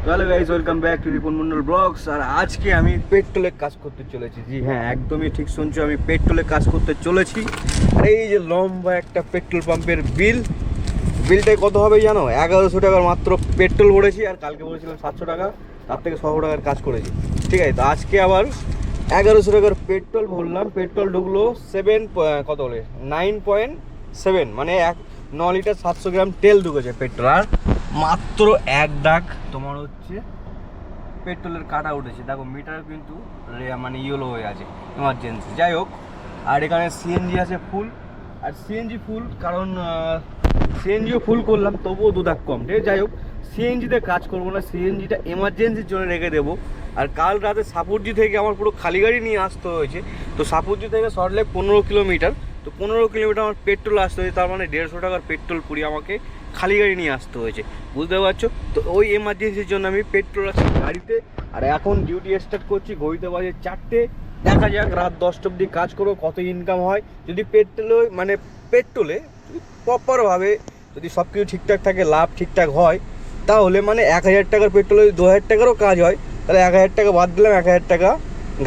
Hello guys, welcome back to Ripon Mondal blogs. আর আজকে আমি পেট্রোলে কাজ করতে চলেছি। জি হ্যাঁ, একদমই ঠিক শুনছো, আমি পেট্রোলে কাজ করতে চলেছি। আর এই যে লম্বা একটা পেট্রোল পাম্পের বিলটাই কত হবে জানো? 1100 টাকার মাত্র পেট্রোল ভরেছি। আর কালকে বলেছিলাম 700 টাকা, তার থেকে 100 টাকার কাজ করেছি। ঠিক আছে, তো আজকে আবার 1100 টাকার পেট্রোল ভরলাম। পেট্রোল ঢুকলো কত বলে 9.7, মানে 9 লিটার 700 গ্রাম তেল ঢুকেছে পেট্রোল। আর মাত্র এক ডাক তোমার হচ্ছে পেট্রোলের কাটা উঠেছে। দেখো মিটার কিন্তু মানে ইয়েলো হয়ে আছে, এমার্জেন্সি। যাই হোক, আর এখানে সিএনজি আছে ফুল। আর সিএনজি ফুল কারণ সিএনজিও ফুল করলাম, তবুও 2 দাগ কম। ঠিক আছে, যাই হোক, সিএনজিতে কাজ করবো না, সিএনজিটা এমার্জেন্সির জন্য রেখে দেবো। আর কাল রাতে সাপুরজি থেকে আমার পুরো খালি গাড়ি নিয়ে আসতে হয়েছে। তো সাপুরজি থেকে সল্টলেক 15 কিলোমিটার, তো 15 কিলোমিটার আমার পেট্রোল আসতে হয়েছে। তার মানে 150 টাকার পেট্রোল পুড়িয়ে আমাকে খালি গাড়ি নিয়ে আসতে হয়েছে, বুঝতে পারছো? তো ওই এমার্জেন্সির জন্য আমি পেট্রোল আছি গাড়িতে। আর এখন ডিউটি স্টার্ট করছি, ঘড়িতে বাজে 4টে। দেখা যাক রাত 10টা অবধি কাজ করবো, কত ইনকাম হয়। যদি পেট্রোলে প্রপারভাবে যদি সব কিছু ঠিকঠাক থাকে, লাভ ঠিকঠাক হয়, তাহলে মানে 1000 টাকার পেট্রোলে 2000 টাকারও কাজ হয়, তাহলে 1000 টাকা বাদ দিলাম, 1000 টাকা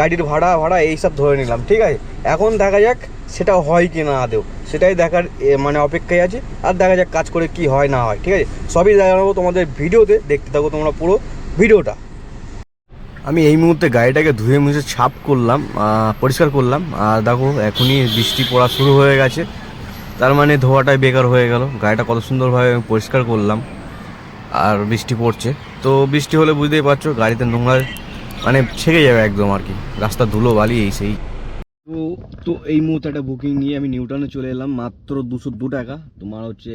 গাড়ির ভাড়া এইসব ধরে নিলাম। ঠিক আছে, এখন দেখা যাক সেটা হয় কি না আদেও, সেটাই দেখার মানে অপেক্ষায় আছে। আর দেখা যাক কাজ করে কি হয় না হয়। ঠিক আছে, সবই জানাবো তোমাদের ভিডিওতে, দেখতে থাকো তোমরা পুরো ভিডিওটা। আমি এই মুহূর্তে গাড়িটাকে ধুয়ে মুছে ছাপ করলাম, পরিষ্কার করলাম। আর দেখো এখনই বৃষ্টি পড়া শুরু হয়ে গেছে, তার মানে ধোয়াটাই বেকার হয়ে গেল। গাড়িটা কত সুন্দরভাবে আমি পরিষ্কার করলাম, আর বৃষ্টি পড়ছে। তো বৃষ্টি হলে বুঝতেই পারছো গাড়িতে নোংরা মানে ছেড়ে যাবে একদম আর কি, রাস্তা ধুলো বালি এই সেই। তো তো এই মুহূর্তে একটা বুকিং নিয়ে আমি নিউটাউনে চলে এলাম। মাত্র 202 টাকা তোমার হচ্ছে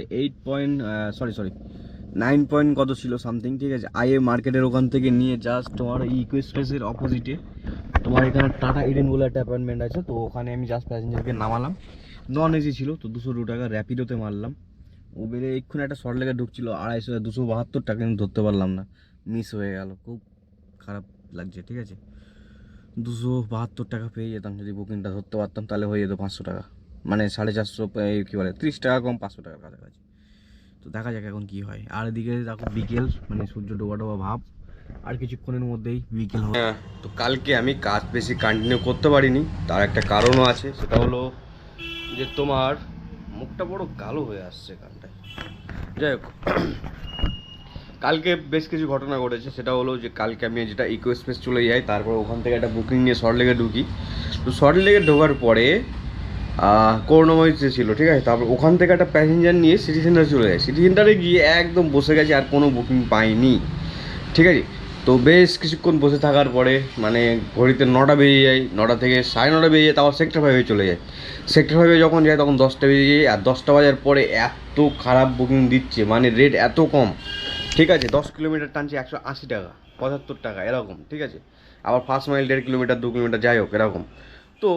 9 পয়েন্ট কত ছিল সামথিং। ঠিক আছে, আইএ মার্কেটের ওখান থেকে নিয়ে জাস্ট তোমার ইকো এক্সপ্রেসের অপোজিটে তোমার এখানে টাটা ইডেন বলে একটা অ্যাপার্টমেন্ট আছে। তো ওখানে আমি জাস্ট প্যাসেঞ্জারকে নামালাম, নন এসি ছিল। তো 202 টাকা র্যাপিডোতে মারলাম। উবেরে এক্ষুনি একটা শর্ট লেগে ঢুকছিল 272 টাকা, কিন্তু ধরতে পারলাম না, মিস হয়ে গেল, খুব খারাপ লাগছে। ঠিক আছে, 272 টাকা পেয়ে যেতাম যদি বুকিংটা ধরতে পারতাম, তাহলে হয়ে যেত 500 টাকা, মানে 450, কী বলে 30 টাকা কম, 500 টাকার কাছাকাছি। তো দেখা যাক এখন কি হয়। আর এদিকে দেখো বিকেল, মানে সূর্য ডোবা ডোবা ভাব, আর কিছুক্ষণের মধ্যেই বিকেল হবে। তো কালকে আমি কাজ বেশি কন্টিনিউ করতে পারিনি, তার একটা কারণও আছে। সেটা হলো যে তোমার মুখটা বড় কালো হয়ে আসছে কানটায়। যাই হোক, কালকে বেশ কিছু ঘটনা ঘটেছে। সেটা হলো যে কালকে আমি যেটা ইকো স্পেস চলে যাই, তারপর ওখান থেকে একটা বুকিং নিয়ে সল্টলেকে ঢুকি। তো সল্টলেকে ঢোকার পরে করোনাভাইরাস ছিল। ঠিক আছে, তারপর ওখান থেকে একটা প্যাসেঞ্জার নিয়ে সিটি সেন্টারে চলে যায়। সিটি সেন্টারে গিয়ে একদম বসে গেছি, আর কোনো বুকিং পাইনি। ঠিক আছে, তো বেশ কিছুক্ষণ বসে থাকার পরে মানে ঘড়িতে 9টা বেজে যায়, 9টা থেকে 9:30 বেজে যায়, তারপর সেক্টর 5-এ চলে যায়। সেক্টর 5-এ যখন যায় তখন 10টা বেজে যায়। আর 10টা বাজার পরে এত খারাপ বুকিং দিচ্ছে, মানে রেট এত কম। ঠিক আছে, 10 কিলোমিটার টানছে 180 টাকা, 75 টাকা এরকম। ঠিক আছে, আবার ফার্স্ট মাইল 1.5 কিলোমিটার 2 কিলোমিটার যাই হোক এরকম। তো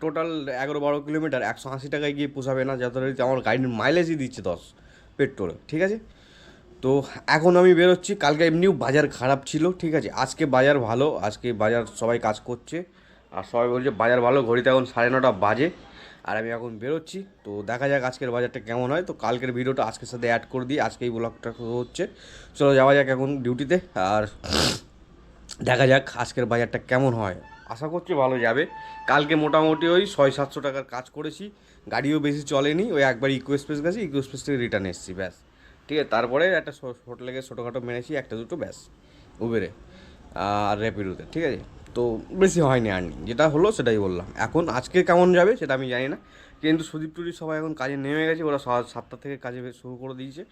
টোটাল 11-12 কিলোমিটার 180 টাকায় গিয়ে পোষাবে না, যথারীতি আমার গাড়ির মাইলেজই দিচ্ছে 10 পেট্রোলে। ঠিক আছে, তো এখন আমি বেরোচ্ছি। কালকে এমনিও বাজার খারাপ ছিল। ঠিক আছে, আজকে বাজার ভালো, আজকে বাজার সবাই কাজ করছে, আর সবাই বলছে বাজার ভালো। ঘড়িতে এখন 9:30 বাজে, আর আমি এখন বেরোচ্ছি। তো দেখা যাক আজকের বাজারটা কেমন হয়। তো কালকের ভিডিওটা আজকের সাথে অ্যাড করে দিই, আজকেই ব্লগটা হচ্ছে। চলো যাওয়া যাক এখন ডিউটিতে, আর দেখা যাক আজকের বাজারটা কেমন হয়। আশা করছি ভালো যাবে। কালকে মোটামুটি ওই 600-700 টাকার কাজ করেছি, গাড়িও বেশি চলেনি। ওই একবার ইকো এক্সপ্রেস গেছি, ইকো এক্সপ্রেস থেকে রিটার্ন এসেছি, ব্যাস। ঠিক আছে, তারপরে একটা হোটেলে ছোটোখাটো মেরেছি, একটা দুটো, ব্যাস, উবেরে আর র্যাপিডোতে। ঠিক আছে, তো বেশি হয়নি আর্নিং, যেটা হলো সেটাই বললাম। এখন আজকে কেমন যাবে সেটা আমি জানি না, কিন্তু সুদীপ টুদীপ সবাই এখন কাজে নেমে গেছে। ওরা 7টা থেকে কাজে শুরু করে দিয়েছে,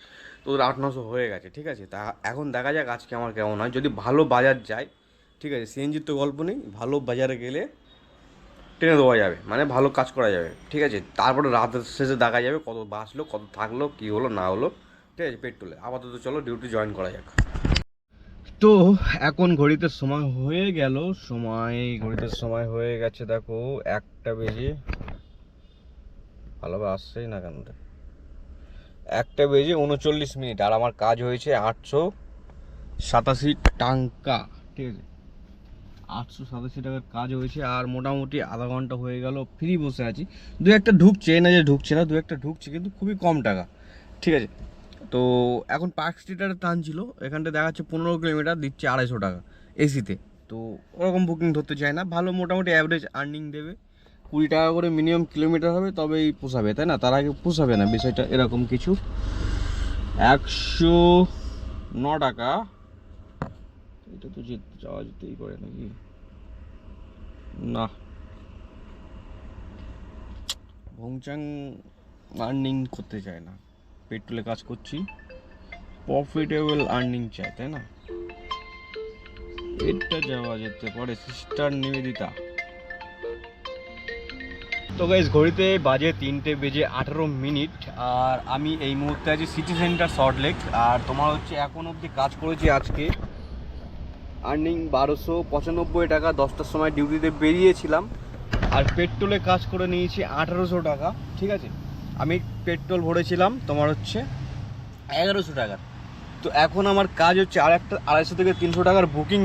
তো ওদের 800-900 হয়ে গেছে। ঠিক আছে, তা এখন দেখা যাক আজকে আমার কেমন হয়। যদি ভালো বাজার যায়, ঠিক আছে, সিএনজির তো গল্প নেই, ভালো বাজারে গেলে টেনে দেওয়া যাবে, মানে ভালো কাজ করা যাবে। ঠিক আছে, তারপরে রাতের শেষে দেখা যাবে কত বাঁচলো, কত থাকলো, কী হলো না হলো। ঠিক আছে, পেট্রোলে আপাতত চলো ডিউটি জয়েন করা যাক। তো এখন ঘড়িতে সময় হয়ে গেছে দেখো 1টা বেজে, ভালোভাবে আসছেই না কেন, 1টা বেজে 39 মিনিট। আর আমার কাজ হয়েছে 887 টাকা। ঠিক আছে, 887 টাকার কাজ হয়েছে। আর মোটামুটি আধা ঘন্টা হয়ে গেল ফ্রি বসে আছি। দু একটা ঢুকছে, না যে ঢুকছে না, দু একটা ঢুকছে, কিন্তু খুবই কম টাকা। ঠিক আছে, তো এখন পার্ক স্ট্রিটের টানছিল, এখানটা দেখাচ্ছে 15 কিলোমিটার, দিচ্ছে 250 টাকা এসিতে। তো ওরকম বুকিং ধরতে চায় না, ভালো মোটামুটি অ্যাভারেজ আর্নিং দেবে, 20 টাকা করে মিনিমাম কিলোমিটার হবে, তবেই পোষাবে, তাই না? তার আগে পোষাবে না, বিষয়টা এরকম কিছু। 109 টাকা, এটা তো যাওয়া যেতেই পারে নাকি না। ভংচাং আর্নিং করতে চায় না, পেট্রোলে কাজ করছি, প্রফিটেবল আর্নিং চাই, তাই না? এটা যাওয়া যেতে পারে সিস্টার নিবেদিতা। তো গাইস ঘড়িতে বাজে 3:18, আর আমি এই মুহূর্তে আছি সিটি সেন্টার সল্টলেক। আর তোমার হচ্ছে এখন অবধি কাজ করেছি আজকে আর্নিং 1295 টাকা, 10টার সময় ডিউটিতে বেরিয়েছিলাম। আর পেট্রোলে কাজ করে নিয়েছি 1800 টাকা, ঠিক আছে? আমি পেট্রোল ভরেছিলাম তোমার হচ্ছে 1100 টাকার। তো এখন আমার কাজ হচ্ছে আর একটা 250 থেকে 300 টাকার বুকিং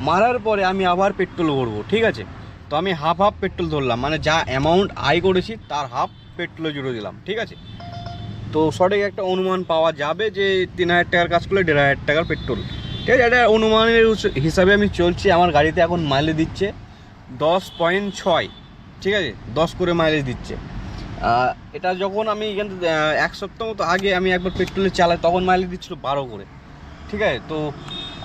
মারার পরে আমি আবার পেট্রোল ভরবো, ঠিক আছে? তো আমি হাফ পেট্রোল ধরলাম, মানে যা অ্যামাউন্ট আয় করেছি তার হাফ পেট্রোলে জুড়ে দিলাম, ঠিক আছে? তো সঠিক একটা অনুমান পাওয়া যাবে যে 3000 টাকার কাজ করলে 1500 টাকার পেট্রোল, ঠিক আছে? এটা অনুমানের হিসাবে আমি চলছি। আমার গাড়িতে এখন মাইলেজ দিচ্ছে 10.6, ঠিক আছে? 10 করে মাইলেজ দিচ্ছে। এটা যখন আমি এখান থেকে 1 সপ্তাহ মতো আগে আমি একবার পেট্রোলে চালাই, তখন মাইলেজ দিচ্ছিল 12 করে, ঠিক আছে? তো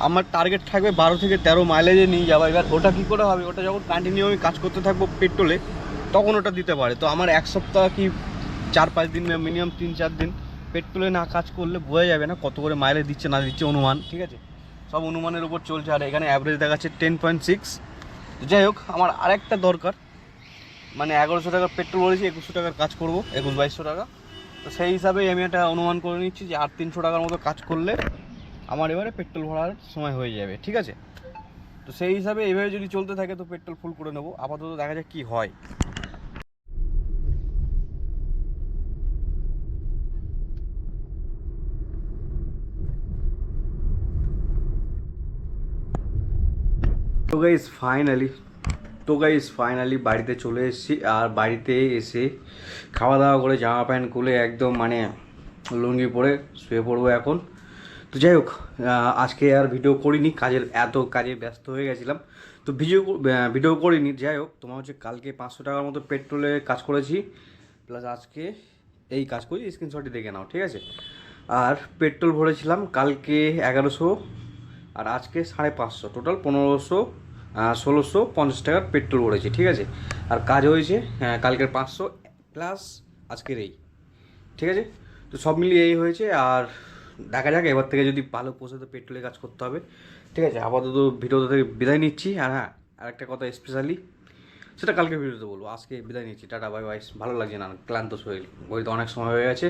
আমার টার্গেট থাকবে 12 থেকে 13 মাইলেজে নিয়ে যাওয়া। এবার ওটা কী করে হবে? ওটা যখন কন্টিনিউ আমি কাজ করতে থাকবো পেট্রোলে, তখন ওটা দিতে পারে। তো আমার 1 সপ্তাহ কি 4-5 দিন, মিনিমাম 3-4 দিন পেট্রোলে না কাজ করলে বোঝা যাবে না কত করে মাইলেজ দিচ্ছে না দিচ্ছে, অনুমান, ঠিক আছে? সব অনুমানের উপর চলছে। আর এখানে অ্যাভারেজ দেখাচ্ছে 10.6। যাই হোক, আমার আরেকটা দরকার, মানে 1100 টাকার পেট্রোল বলেছি, 2100 টাকার কাজ করবো, 21-2200 টাকা। তো সেই হিসাবেই আমি একটা অনুমান করে নিচ্ছি যে আর 300 টাকার মতো কাজ করলে আমার এবারে পেট্রোল ভরার সময় হয়ে যাবে, ঠিক আছে? তো সেই হিসাবে এইভাবে যদি চলতে থাকে তো পেট্রোল ফুল করে নেবো, আপাতত দেখা যাক কী হয়। তো গাইস ফাইনালি বাড়িতে চলে এসেছি। আর বাড়িতে এসে খাওয়া দাওয়া করে জামা প্যান্ট খুলে একদম মানে লুঙ্গি পরে শুয়ে পড়বো এখন। তো যাই হোক, আজকে আর ভিডিও করিনি, কাজে ব্যস্ত হয়ে গেছিলাম, তো ভিডিও করিনি। যাই হোক, তোমার হচ্ছে কালকে 500 টাকার মতো পেট্রোলে কাজ করেছি, প্লাস আজকে এই কাজ করি, স্ক্রিনশটই দেখে নাও, ঠিক আছে? আর পেট্রোল ভরেছিলাম কালকে 1100, আর আজকে 550, টোটাল 1650 টাকার পেট্রোল ভরেছি, ঠিক আছে? আর কাজ হয়েছে কালকের 500 প্লাস আজকের এই, ঠিক আছে? তো সব মিলিয়ে এই হয়েছে। আর দেখা যাক, এবার থেকে যদি ভালো পোষাতে পেট্রোলে কাজ করতে হবে, ঠিক আছে? আপাতত ভিডিও থেকে বিদায় নিচ্ছি। আর হ্যাঁ, আরেকটা কথা স্পেশালি, সেটা কালকে ভিডিওতে বলবো। আজকে বিদায় নিচ্ছি, টাটা বাই বাই। ভালো লাগছে না, ক্লান্ত শরীর, বইতে অনেক সময় হয়ে গেছে।